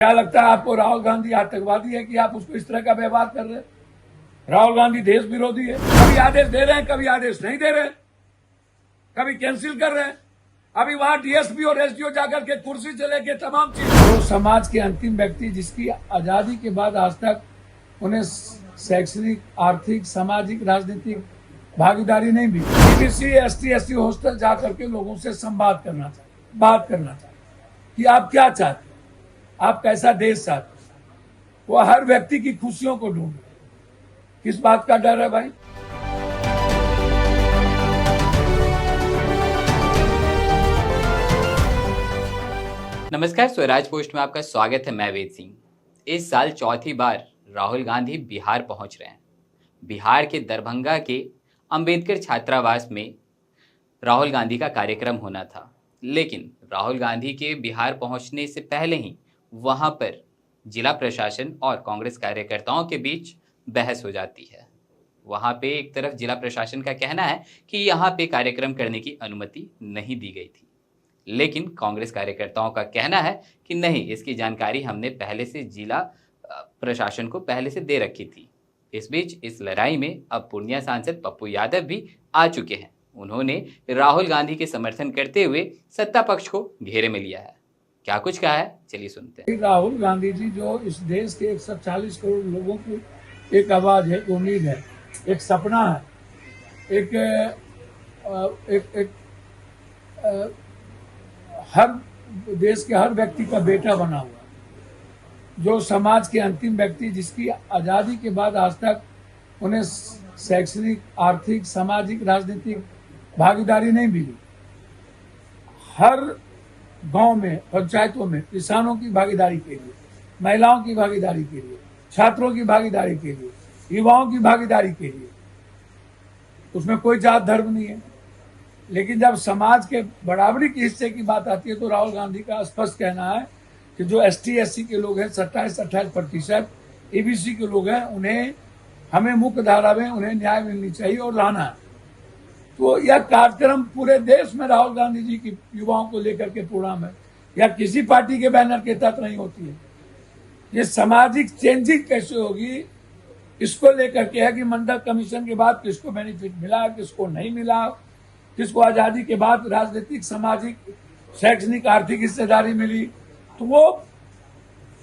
क्या लगता है आपको राहुल गांधी आतंकवादी है कि आप उसको इस तरह का व्यवहार कर रहे हैं? राहुल गांधी देश विरोधी है। कभी आदेश दे रहे हैं, कभी आदेश नहीं दे रहे हैं, कभी कैंसिल कर रहे हैं। अभी वहां डीएसपी और एसडीओ जाकर के कुर्सी से लेके तमाम चीज, तो समाज के अंतिम व्यक्ति जिसकी आजादी के बाद आज तक उन्हें शैक्षणिक, आर्थिक, सामाजिक, राजनीतिक भागीदारी नहीं मिली, सीबीएसई, एसटी हॉस्टल जाकर के लोगों से संवाद करना चाहिए, बात करना चाहिए कि आप क्या चाहते हैं, आप कैसा देश चाहते हैं। वो हर व्यक्ति की खुशियों को ढूंढ रहे। किस बात का डर है भाई? नमस्कार, स्वराज पोस्ट में आपका स्वागत है। मैं वेद सिंह। इस साल चौथी बार राहुल गांधी बिहार पहुंच रहे हैं। बिहार के दरभंगा के अंबेडकर छात्रावास में राहुल गांधी का कार्यक्रम होना था, लेकिन राहुल गांधी के बिहार पहुंचने से पहले ही वहां पर जिला प्रशासन और कांग्रेस कार्यकर्ताओं के बीच बहस हो जाती है। वहां पे एक तरफ जिला प्रशासन का कहना है कि यहाँ पे कार्यक्रम करने की अनुमति नहीं दी गई थी, लेकिन कांग्रेस कार्यकर्ताओं का कहना है कि नहीं, इसकी जानकारी हमने पहले से जिला प्रशासन को पहले से दे रखी थी। इस बीच इस लड़ाई में अब पूर्णिया सांसद पप्पू यादव भी आ चुके हैं। उन्होंने राहुल गांधी के समर्थन करते हुए सत्ता पक्ष को घेरे में लिया है। क्या कुछ कहा है, चलिए सुनते हैं। राहुल गांधी जी जो इस देश के 140 करोड़ लोगों की एक आवाज है, उम्मीद है, एक सपना है, एक हर देश के हर व्यक्ति का बेटा बना हुआ है, जो समाज के अंतिम व्यक्ति जिसकी आजादी के बाद आज तक उन्हें शैक्षणिक, आर्थिक, सामाजिक, राजनीतिक भागीदारी नहीं मिली। हर गांव में, पंचायतों में किसानों की भागीदारी के लिए, महिलाओं की भागीदारी के लिए, छात्रों की भागीदारी के लिए, युवाओं की भागीदारी के लिए, उसमें कोई जात धर्म नहीं है। लेकिन जब समाज के बराबरी के हिस्से की बात आती है तो राहुल गांधी का स्पष्ट कहना है कि जो एसटी एससी के लोग हैं, 27-28% एबीसी के लोग हैं, उन्हें हमें मुख्य धारा में उन्हें न्याय मिलनी चाहिए और लाना है। तो यह कार्यक्रम पूरे देश में राहुल गांधी जी की युवाओं को लेकर के प्रोग्राम है, या किसी पार्टी के बैनर के तहत नहीं होती है। ये सामाजिक चेंजिंग कैसे होगी, इसको लेकर के है कि मंडल कमीशन के बाद किसको बेनिफिट मिला, किसको नहीं मिला, किसको आजादी के बाद राजनीतिक, सामाजिक, शैक्षणिक, आर्थिक हिस्सेदारी मिली। तो वो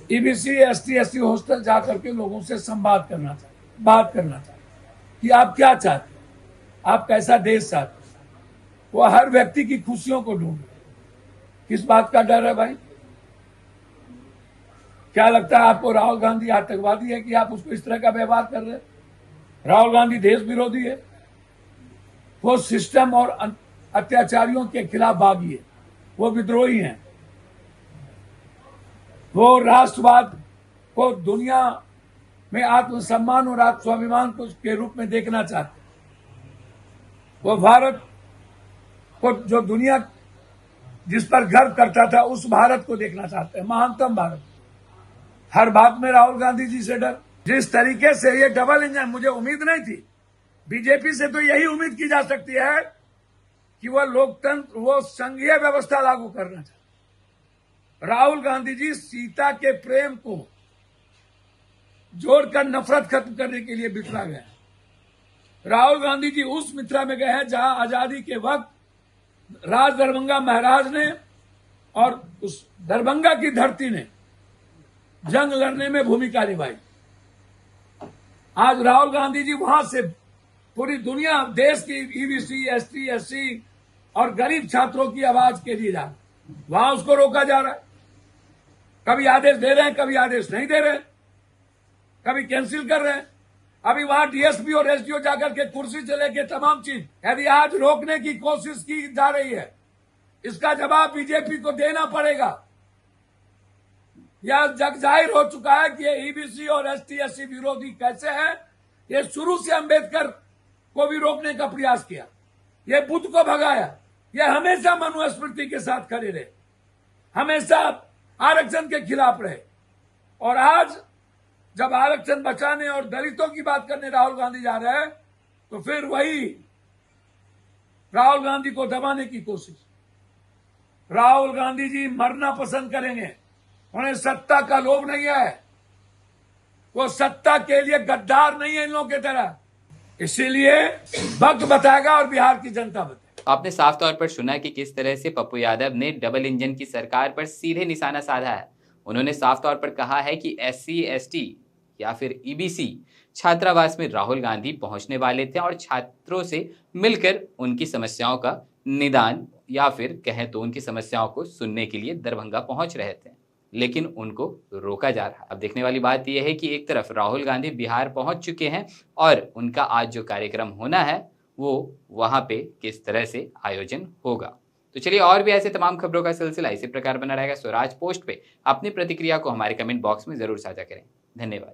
ईबीसी, एसटी हॉस्टल जाकर के लोगों से संवाद करना चाहिए, बात करना चाहिए कि आप क्या चाहते हैं, आप कैसा देश चाहते हैं। वो हर व्यक्ति की खुशियों को ढूंढ रहे। किस बात का डर है भाई? क्या लगता है आपको राहुल गांधी आतंकवादी है कि आप उसको इस तरह का व्यवहार कर रहे हैं? राहुल गांधी देश विरोधी है, वो सिस्टम और अत्याचारियों के खिलाफ बागी है, वो विद्रोही हैं, वो राष्ट्रवाद को दुनिया में आत्मसम्मान और आत्मस्वाभिमान के रूप में देखना चाहते हैं। वो भारत को, जो दुनिया जिस पर गर्व करता था, उस भारत को देखना चाहते हैं, महानतम भारत। हर बात में राहुल गांधी जी से डर। जिस तरीके से ये डबल इंजन, मुझे उम्मीद नहीं थी। बीजेपी से तो यही उम्मीद की जा सकती है कि वह लोकतंत्र, वो संघीय व्यवस्था लागू करना चाहते। राहुल गांधी जी सीता के प्रेम को जोड़कर नफरत खत्म करने के लिए बिखरा गए। राहुल गांधी जी उस मिथिला में गए हैं जहां आजादी के वक्त राज दरभंगा महाराज ने और उस दरभंगा की धरती ने जंग लड़ने में भूमिका निभाई। आज राहुल गांधी जी वहां से पूरी दुनिया, देश की ईबीसी, एसटी, एससी और गरीब छात्रों की आवाज के लिए जा, वहां उसको रोका जा रहा है। कभी आदेश दे रहे हैं, कभी आदेश नहीं दे रहे, कभी कैंसिल कर रहे हैं। अभी वहां डीएसपी और एसडीओ जाकर के कुर्सी से लेके तमाम चीज, यदि आज रोकने की कोशिश की जा रही है, इसका जवाब बीजेपी को देना पड़ेगा। यह जग जाहिर हो चुका है कि ये ईबीसी और एसटी एससी विरोधी कैसे हैं। ये शुरू से अंबेडकर को भी रोकने का प्रयास किया, ये बुद्ध को भगाया, ये हमेशा मनुस्मृति के साथ खड़े रहे, हमेशा आरक्षण के खिलाफ रहे। और आज जब आरक्षण बचाने और दलितों की बात करने राहुल गांधी जा रहे हैं, तो फिर वही राहुल गांधी को दबाने की कोशिश। राहुल गांधी जी मरना पसंद करेंगे, उन्हें सत्ता का लोभ नहीं है, वो सत्ता के लिए गद्दार नहीं है इन लोगों की तरह। इसीलिए वक्त बताएगा और बिहार की जनता बताएगी। आपने साफ तौर पर सुना कि किस तरह से पप्पू यादव ने डबल इंजन की सरकार पर सीधे निशाना साधा है। उन्होंने साफ तौर पर कहा है कि SC ST या फिर EBC छात्रावास में राहुल गांधी पहुंचने वाले थे और छात्रों से मिलकर उनकी समस्याओं का निदान या फिर कहें तो उनकी समस्याओं को सुनने के लिए दरभंगा पहुंच रहे थे, लेकिन उनको रोका जा रहा। अब देखने वाली बात यह है कि एक तरफ राहुल गांधी बिहार पहुंच चुके हैं और उनका आज जो कार्यक्रम होना है वो वहां पे किस तरह से आयोजन होगा। तो चलिए, और भी ऐसे तमाम खबरों का सिलसिला इसी प्रकार बना रहेगा। स्वराज पोस्ट पे अपनी प्रतिक्रिया को हमारे कमेंट बॉक्स में जरूर साझा करें। धन्यवाद।